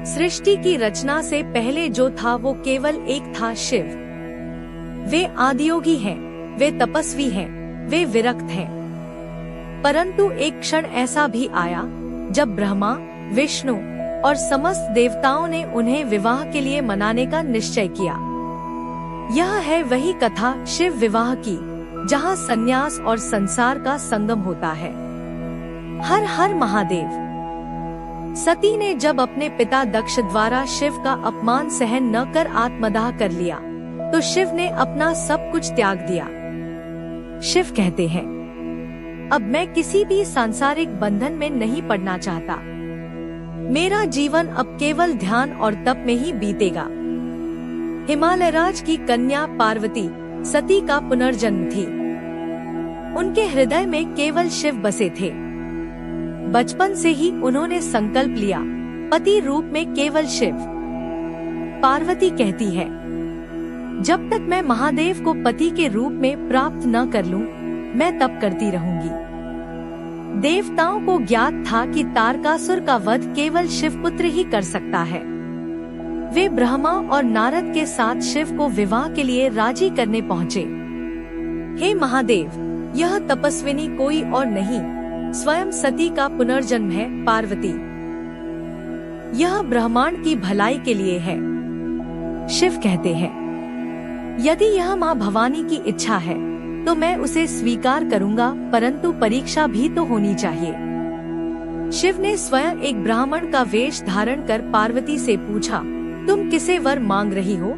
सृष्टि की रचना से पहले जो था वो केवल एक था, शिव। वे आदियोगी हैं, वे तपस्वी हैं, वे विरक्त हैं। परंतु एक क्षण ऐसा भी आया जब ब्रह्मा, विष्णु और समस्त देवताओं ने उन्हें विवाह के लिए मनाने का निश्चय किया। यह है वही कथा शिव विवाह की, जहाँ संन्यास और संसार का संगम होता है। हर हर महादेव। सती ने जब अपने पिता दक्ष द्वारा शिव का अपमान सहन न कर आत्मदाह कर लिया, तो शिव ने अपना सब कुछ त्याग दिया। शिव कहते हैं, अब मैं किसी भी सांसारिक बंधन में नहीं पड़ना चाहता। मेरा जीवन अब केवल ध्यान और तप में ही बीतेगा। हिमालयराज की कन्या पार्वती सती का पुनर्जन्म थी। उनके हृदय में केवल शिव बसे थे। बचपन से ही उन्होंने संकल्प लिया, पति रूप में केवल शिव। पार्वती कहती है, जब तक मैं महादेव को पति के रूप में प्राप्त न कर लूं, मैं तप करती रहूंगी। देवताओं को ज्ञात था कि तारकासुर का वध केवल शिवपुत्र ही कर सकता है। वे ब्रह्मा और नारद के साथ शिव को विवाह के लिए राजी करने पहुँचे। हे महादेव, यह तपस्विनी कोई और नहीं, स्वयं सती का पुनर्जन्म है, पार्वती। यह ब्रह्मांड की भलाई के लिए है। शिव कहते हैं, यदि यह माँ भवानी की इच्छा है तो मैं उसे स्वीकार करूंगा, परंतु परीक्षा भी तो होनी चाहिए। शिव ने स्वयं एक ब्राह्मण का वेश धारण कर पार्वती से पूछा, तुम किसे वर मांग रही हो?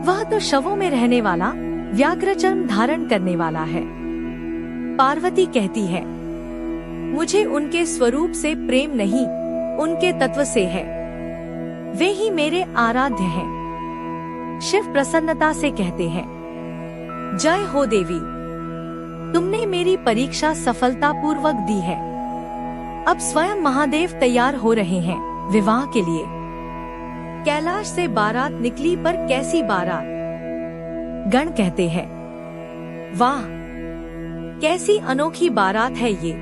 वह तो शवों में रहने वाला, व्याघ्रचर्म धारण करने वाला है। पार्वती कहती है, मुझे उनके स्वरूप से प्रेम नहीं, उनके तत्व से है। वे ही मेरे आराध्य हैं। शिव प्रसन्नता से कहते हैं, जय हो देवी, तुमने मेरी परीक्षा सफलतापूर्वक दी है। अब स्वयं महादेव तैयार हो रहे हैं विवाह के लिए। कैलाश से बारात निकली, पर कैसी बारात! गण कहते हैं, वाह, कैसी अनोखी बारात है ये।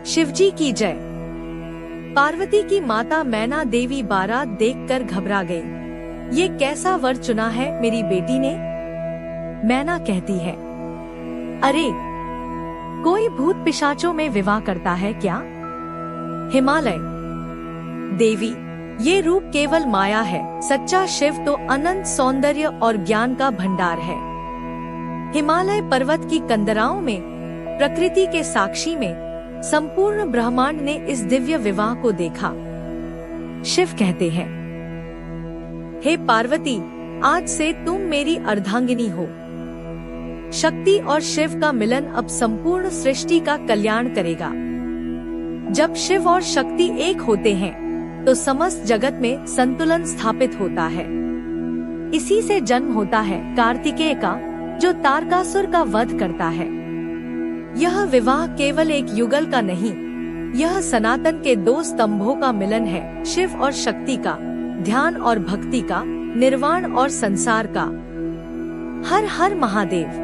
शिवजी की जय। पार्वती की माता मैना देवी बारात देखकर घबरा गई। ये कैसा वर चुना है मेरी बेटी ने? मैना कहती है, अरे, कोई भूत पिशाचों में विवाह करता है क्या? हिमालय देवी, ये रूप केवल माया है, सच्चा शिव तो अनंत सौंदर्य और ज्ञान का भंडार है। हिमालय पर्वत की कंदराओं में, प्रकृति के साक्षी में, संपूर्ण ब्रह्मांड ने इस दिव्य विवाह को देखा। शिव कहते हैं, हे पार्वती, आज से तुम मेरी अर्धांगिनी हो। शक्ति और शिव का मिलन अब संपूर्ण सृष्टि का कल्याण करेगा। जब शिव और शक्ति एक होते हैं तो समस्त जगत में संतुलन स्थापित होता है। इसी से जन्म होता है कार्तिकेय का, जो तारकासुर का वध करता है। यह विवाह केवल एक युगल का नहीं, यह सनातन के दो स्तंभों का मिलन है, शिव और शक्ति का, ध्यान और भक्ति का, निर्वाण और संसार का। हर हर महादेव।